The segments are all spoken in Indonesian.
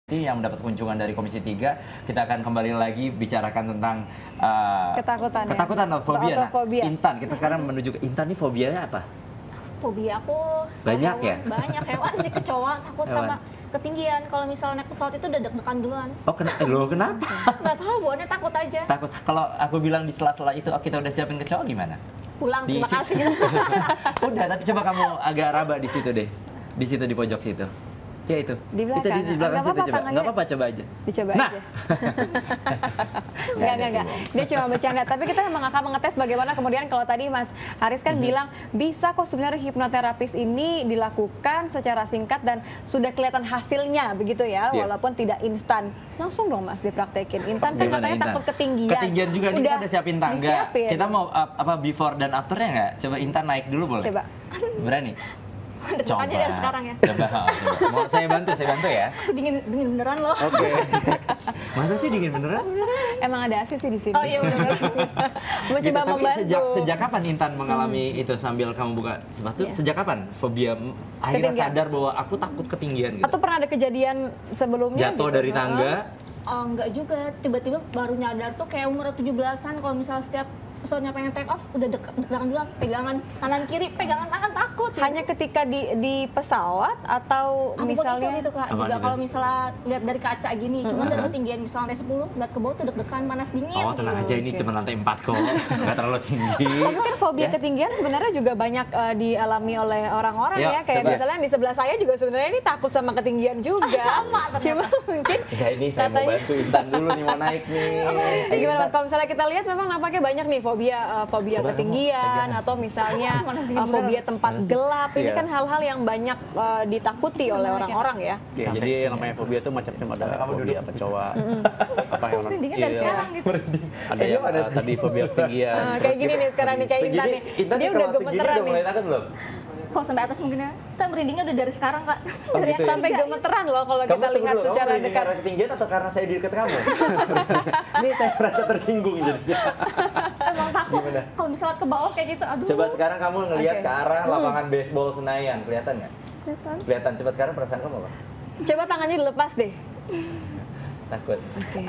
Yang mendapat kunjungan dari Komisi 3, kita akan kembali lagi bicarakan tentang ketakutan atau fobia. Nah, Intan, kita sekarang menuju ke Intan. Nih fobianya apa? Fobia aku banyak hewan, ya? Banyak hewan sih, kecoa, takut sama ketinggian. Kalau misalnya naik pesawat itu udah deg-degan duluan. Oh, kenapa? Nggak tahu, buahnya takut aja. Takut. Kalau aku bilang di sela-sela itu kita udah siapin kecoa gimana? Pulang, terima kasih. Udah, tapi coba kamu agak raba di situ deh. Di situ di pojok situ. Ya itu. Di belakang. Itu di belakang situ coba. Enggak apa-apa, coba aja. Dicoba nah. aja. Enggak. Dia cuma bercanda. Tapi kita memang akan mengetes bagaimana kemudian kalau tadi Mas Haris kan bilang bisa kok sebenarnya hipnoterapis ini dilakukan secara singkat dan sudah kelihatan hasilnya begitu ya, walaupun tidak instan. Langsung dong Mas dipraktekin. Intan kan katanya takut ketinggian. Ketinggian juga nih, kita udah siapin tangga. Disiapin. Kita mau apa before dan afternya nggak? Coba Intan naik dulu boleh? Coba. Berani? Coba dari sekarang ya. Coba. Mau saya bantu ya. Dingin beneran loh. Oke. Masa sih dingin beneran? Emang ada AC sih di sini. Oh iya benar. Mau gitu, coba membantu. Sejak kapan Intan mengalami itu sambil kamu buka sepatu? Sejak kapan fobia akhirnya sadar bahwa aku takut ketinggian gitu? Atau pernah ada kejadian sebelumnya jatuh gitu? Dari tangga? Enggak juga, tiba-tiba baru nyadar tuh kayak umur 17-an kalau misalnya setiap pesawatnya pengen take off udah dekat dulu, pegangan kanan kiri, pegangan tangan takut. Hanya ketika di pesawat atau misalnya itu Kak, juga kalau misalnya lihat dari kaca gini, cuma dari ketinggian misalnya lantai 10 lihat ke bawah tuh deg-degan, panas dingin. Oh tenang aja, ini cuma lantai 4 kok, nggak terlalu tinggi. Tapi kan fobia ketinggian sebenarnya juga banyak dialami oleh orang-orang ya, kayak misalnya di sebelah saya juga sebenarnya ini takut sama ketinggian juga. Sama ternyata. Cuma mungkin ya ini saya mau bantu Intan dulu nih, mau naik nih. Gimana Mas, kalau misalnya kita lihat memang nampaknya banyak nih fobia ketinggian atau misalnya fobia tempat gelap. Ini kan hal-hal yang banyak ditakuti oleh orang-orang ya. Jadi yang namanya fobia itu macam-macam, ada fobia kecoa, apa yang orang kecil, ada yang tadi fobia ketinggian. Kayak gini nih sekarang nih, kayak Intan nih, dia udah gemeteran nih. Kalau sampai atas mungkin ya, kita merindingnya udah dari sekarang Kak. Gitu sampai gemeteran loh kalau kita lihat secara dekat. Karena ketinggian atau karena saya di dekat kamu? Ini saya merasa tersinggung jadinya. Emang takut. Kalau misalnya ke bawah kayak gitu, aduh. Coba sekarang kamu ngelihat ke arah lapangan baseball Senayan, kelihatan nggak? Kelihatan. Coba sekarang perasaan kamu apa? Coba tangannya dilepas deh. Takut.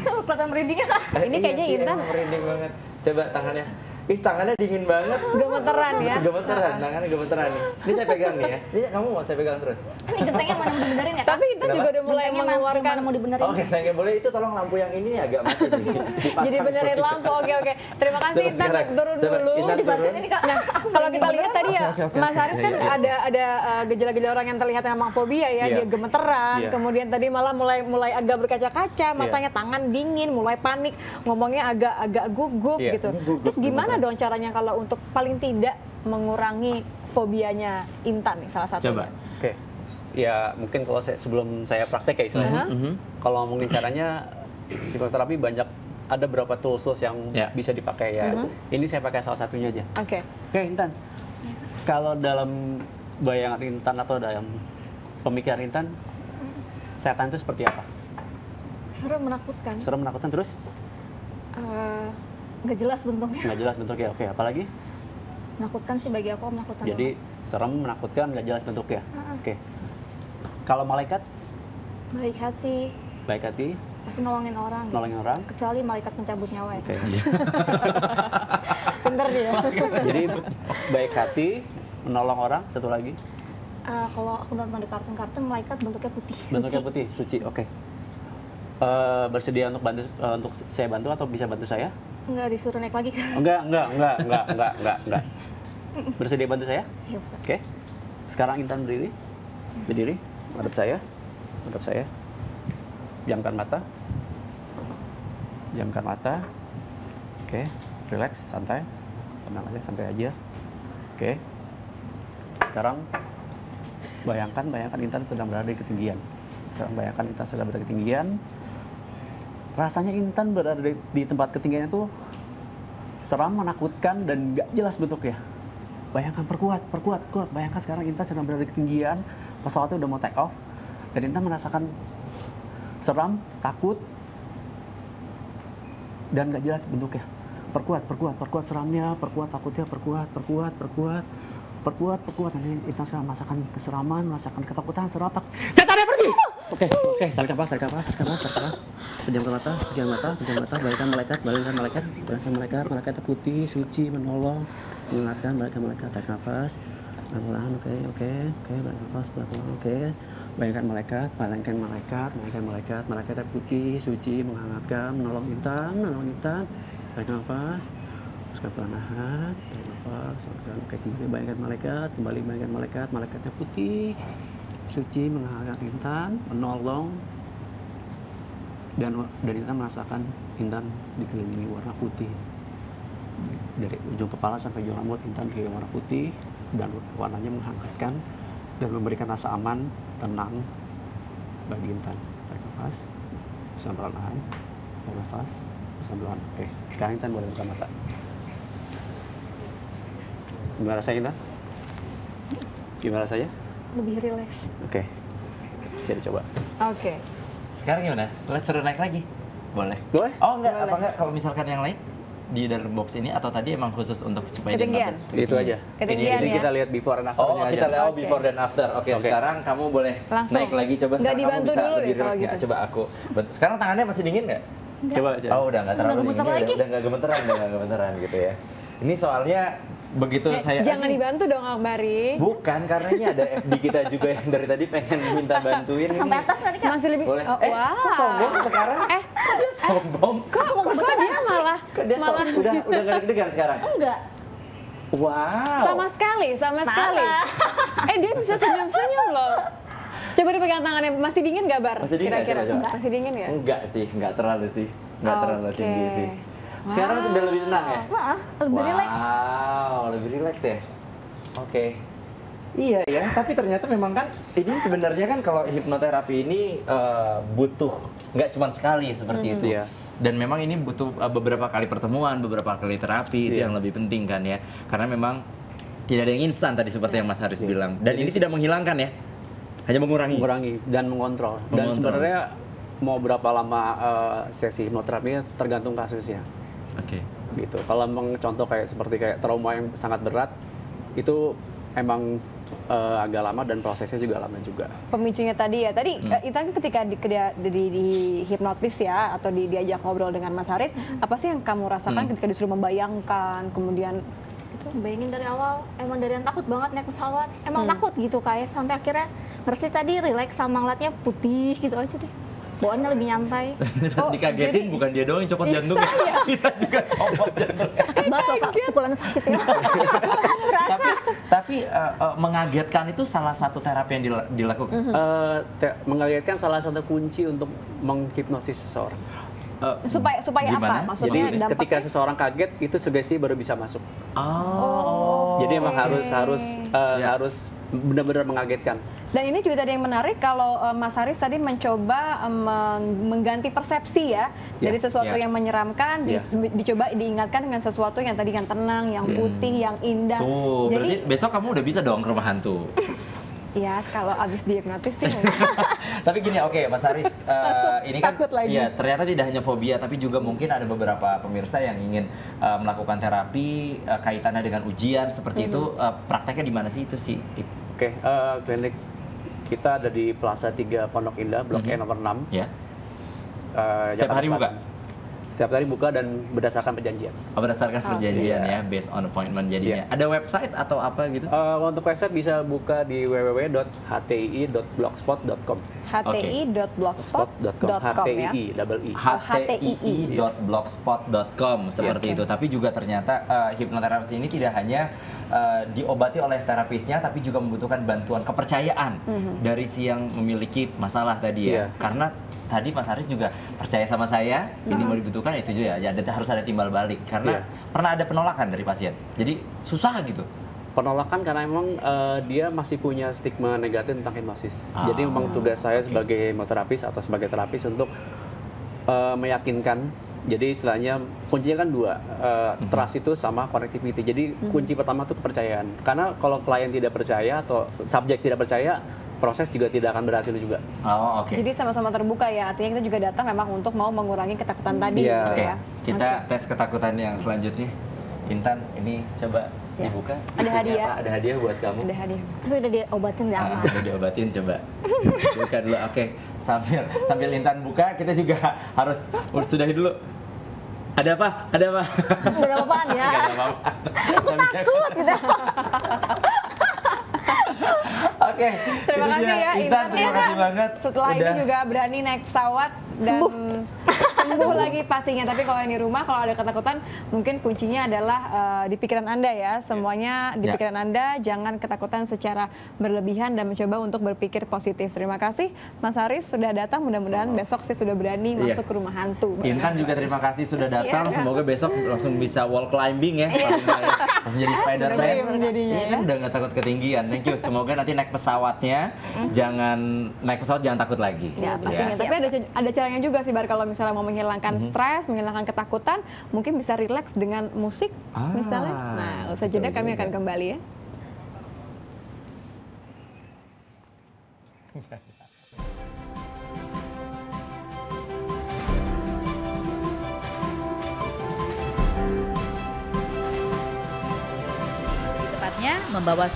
Sama kelihatan merindingnya Kak. Ini kayaknya Intan merinding banget. Coba tangannya. Tangannya dingin banget. Gemeteran ya. Gemeteran, tangannya gemeteran nih. Ini saya pegang nih ya. Ini kamu mau saya pegang terus. Ini gentengnya mana mau dibenerin ya Kak? Tapi Intan juga udah mulai mengeluarkan. Mau dibenerin. Oke, gentengnya boleh. Itu tolong lampu yang ini nih agak mati nih. Jadi benerin lampu. Oke. Terima kasih Intan, turun dulu. Dibantuin ini Kak. Nah, kalau kita lihat tadi ya, Mas Haris kan ada gejala-gejala orang yang terlihat memang fobia ya, dia gemeteran, kemudian tadi malah mulai agak berkaca-kaca, matanya tangan dingin, mulai panik, ngomongnya agak gugup gitu. Terus gimana dong caranya kalau untuk paling tidak mengurangi fobianya Intan nih salah satunya? Coba. Oke. Ya mungkin kalau sebelum saya praktek ya istilahnya, kalau ngomongin caranya, hipnoterapi banyak, ada beberapa tools yang bisa dipakai ya. Ini saya pakai salah satunya aja. Oke, Intan. Kalau dalam bayangan Intan atau dalam pemikiran Intan, setan itu seperti apa? Serem, menakutkan. Serem, menakutkan, terus? Nggak jelas bentuknya. Nggak jelas bentuknya. Oke, apalagi? Menakutkan sih bagi aku, menakutkan. Jadi serem, menakutkan, nggak jelas bentuknya. Oke. Kalau malaikat? Baik hati. Baik hati. Pasti nolongin orang. Nolongin orang. Kecuali malaikat pencabut nyawa ya. Oke. Pinter dia. Jadi baik hati, menolong orang. Satu lagi? Kalau aku nonton di kartun-kartun, malaikat bentuknya putih. Bentuknya putih, suci. Oke. Bersedia untuk saya bantu atau bisa bantu saya? Enggak disuruh naik lagi kan? Enggak. Bersedia bantu saya? Siap. Oke. Sekarang Intan berdiri, hadap saya. Jamkan mata. Oke, relax, santai, tenang aja, santai aja. Oke. Sekarang bayangkan Intan sedang berada di ketinggian. Rasanya Intan berada di tempat ketinggian itu seram, menakutkan, dan nggak jelas bentuknya. Bayangkan, perkuat. Bayangkan sekarang Intan sedang berada di ketinggian, pesawatnya udah mau take off, dan Intan merasakan seram, takut, dan nggak jelas bentuknya. Perkuat seramnya, perkuat takutnya, perkuat. perkuat. Nanti Intan sekarang merasakan keseraman, merasakan ketakutan, serotak. Setannya pergi! Oke, tarik nafas. Pejam mata, balikkan malaikat putih, suci, menolong, mengingatkan malaikat, tarik nafas. Pelan-pelan, oke, balik nafas, pelan-pelan, oke. Bayangkan malaikat putih, suci, menghangatkan, menolong Intan. Tarik nafas, teruskan perlahan, tarik nafas, oke, kembali bayangkan malaikatnya putih, suci, menghangatkan Intan, menolong, dan Intan merasakan Intan dikelilingi warna putih. Dari ujung kepala sampai ujung rambut Intan dikelilingi warna putih, dan warnanya menghangatkan dan memberikan rasa aman, tenang bagi Intan. Tarik nafas, pesan perlahan, tarik nafas, pesan perlahan. Oke, sekarang Intan boleh buka mata. Gimana rasanya Intan? Gimana rasanya? Lebih rileks. Oke, bisa dicoba. Oke. Sekarang gimana? Seru naik lagi? Boleh? Boleh? Oh enggak, apa enggak kalau misalkan yang lain di dalam box ini atau tadi emang khusus untuk supaya ketinggian? Itu aja. Ketinggian Jadi ya? kita lihat before and after-nya aja. Kita lihat before dan after. Oke, sekarang kamu boleh langsung naik lagi. Coba nggak sekarang dibantu kamu bisa dulu lebih deh kalau relax gitu. nggak? Coba aku bantu. Sekarang tangannya masih dingin nggak? Coba aja. Oh, udah nggak terlalu dingin. lagi. Udah nggak gemeteran gitu ya. Ini soalnya begitu saya Jangan dibantu dong Akbari. Bukan, karena ini ada FD kita juga yang dari tadi pengen minta bantuin. Sampai atas nanti Kak. Masih lebih. Boleh. Oh, Kok sombong sekarang? Kok dia Sombong. Kok dia malah Kok dia udah nggak deg-degan sekarang? Enggak. Wow. sama sekali. Dia bisa senyum loh. Coba dipegang tangannya, masih dingin nggak Bar? Masih dingin nggak? Kira-kira Coba. masih dingin nggak? Enggak sih, enggak terlalu sih. Enggak terlalu Oke. tinggi sih. Sekarang udah lebih tenang ya? Lebih rileks. Wow, lebih rileks ya? Oke. Iya ya, tapi ternyata memang kan ini sebenarnya kan kalau hipnoterapi ini butuh nggak cuma sekali seperti itu. Iya. Dan memang ini butuh beberapa kali pertemuan, beberapa kali terapi, itu yang lebih penting kan ya. Karena memang tidak ada yang instan tadi seperti yang Mas Haris bilang. Dan ini tidak menghilangkan ya, hanya mengurangi dan mengontrol. Dan sebenarnya mau berapa lama sesi hipnoterapinya tergantung kasusnya. Oke. Gitu. Kalau contoh seperti trauma yang sangat berat, itu emang agak lama dan prosesnya juga lama juga. Pemicunya tadi ya, Intan ketika di hipnotis ya, atau diajak ngobrol dengan Mas Haris, apa sih yang kamu rasakan ketika disuruh membayangkan, kemudian Itu bayangin dari awal, emang dari yang takut banget naik pesawat, emang takut gitu kayak sampai akhirnya ngerti tadi relax sama ngeliatnya putih gitu aja deh. Bawaannya lebih nyantai. Pas dikagetin bukan dia doang yang copot jantungnya, kita juga copot jantungnya. Sakit banget loh Kak, pukulannya sakit ya. Tapi mengagetkan itu salah satu terapi yang dilakukan. Mengagetkan salah satu kunci untuk menghipnotis seseorang. supaya gimana? apa? Maksudnya Jadi dampaknya? ketika seseorang kaget, itu sugesti baru bisa masuk. Jadi emang harus benar-benar mengagetkan. Dan ini juga tadi yang menarik kalau Mas Haris tadi mencoba mengganti persepsi ya dari sesuatu yang menyeramkan dicoba diingatkan dengan sesuatu yang tadi yang tenang, yang putih, yang indah. Tuh, jadi besok kamu udah bisa dong ke rumah hantu. Ya, kalau abis dihipnotis sih. Tapi gini, oke, Mas Haris, ini kan ya ternyata tidak hanya fobia, tapi juga mungkin ada beberapa pemirsa yang ingin melakukan terapi kaitannya dengan ujian seperti itu. Prakteknya di mana sih itu sih? Oke, klinik kita ada di Plaza 3 Pondok Indah, Blok E nomor 6. Ya. Setiap hari buka? Setiap hari buka dan berdasarkan perjanjian. Berdasarkan perjanjian ya, based on appointment jadinya. Ada website atau apa gitu? Untuk website bisa buka di www.htii.blogspot.com. htii.blogspot.com ya. htii.blogspot.com seperti itu. Tapi juga ternyata hipnoterapis ini tidak hanya diobati oleh terapisnya, tapi juga membutuhkan bantuan kepercayaan dari si yang memiliki masalah tadi ya. Karena tadi Mas Haris juga percaya sama saya, ini mau dibutuhkan itu juga ya, harus ada timbal balik. Karena pernah ada penolakan dari pasien, jadi susah gitu. Penolakan karena memang dia masih punya stigma negatif tentang hipnosis. Jadi memang tugas saya sebagai hipnoterapis atau sebagai terapis untuk meyakinkan. Jadi istilahnya kuncinya kan dua, trust itu sama connectivity. Jadi kunci pertama itu kepercayaan. Karena kalau klien tidak percaya atau subjek tidak percaya, proses juga tidak akan berhasil juga. Jadi sama-sama terbuka ya, artinya kita juga datang memang untuk mau mengurangi ketakutan tadi gitu ya. Kita tes ketakutan yang selanjutnya. Intan, ini coba Ya. Dibuka. Ada isinya hadiah. apa? Ada hadiah buat kamu. Ada hadiah. Tapi udah diobatin udah aman. Udah diobatin, coba. Buka dulu. Oke. Sambil Intan buka, kita juga harus sudahi dulu. Ada apa? Ada apa? Nggak ada apa-apaan ya. Nggak ada apa-apa. Takut kita. Oke, terima itu kasih dia. ya Intan, terima kasih banget. Setelah ini Udah. juga berani naik pesawat dan sembuh lagi pastinya. Tapi kalau yang di rumah, kalau ada ketakutan, mungkin kuncinya adalah di pikiran Anda ya. Semuanya di Ya. pikiran Anda, jangan ketakutan secara berlebihan dan mencoba untuk berpikir positif. Terima kasih Mas Haris sudah datang. Mudah-mudahan besok sih sudah berani Iya. masuk ke rumah hantu. Intan juga terima kasih sudah datang. Iya. Semoga besok langsung bisa wall climbing ya. Paling nggak ya. Langsung jadi Spider-Man. Dream jadinya Iya ya. kan udah nggak takut ketinggian. Thank you. Semoga nanti naik pesawatnya jangan naik pesawat jangan takut lagi. Ya pastinya. Tapi ada caranya juga sih Bar, kalau misalnya mau menghilangkan stres, menghilangkan ketakutan, mungkin bisa rileks dengan musik misalnya. Nah, usai jeda betul kami juga. akan kembali ya. Tepatnya membawa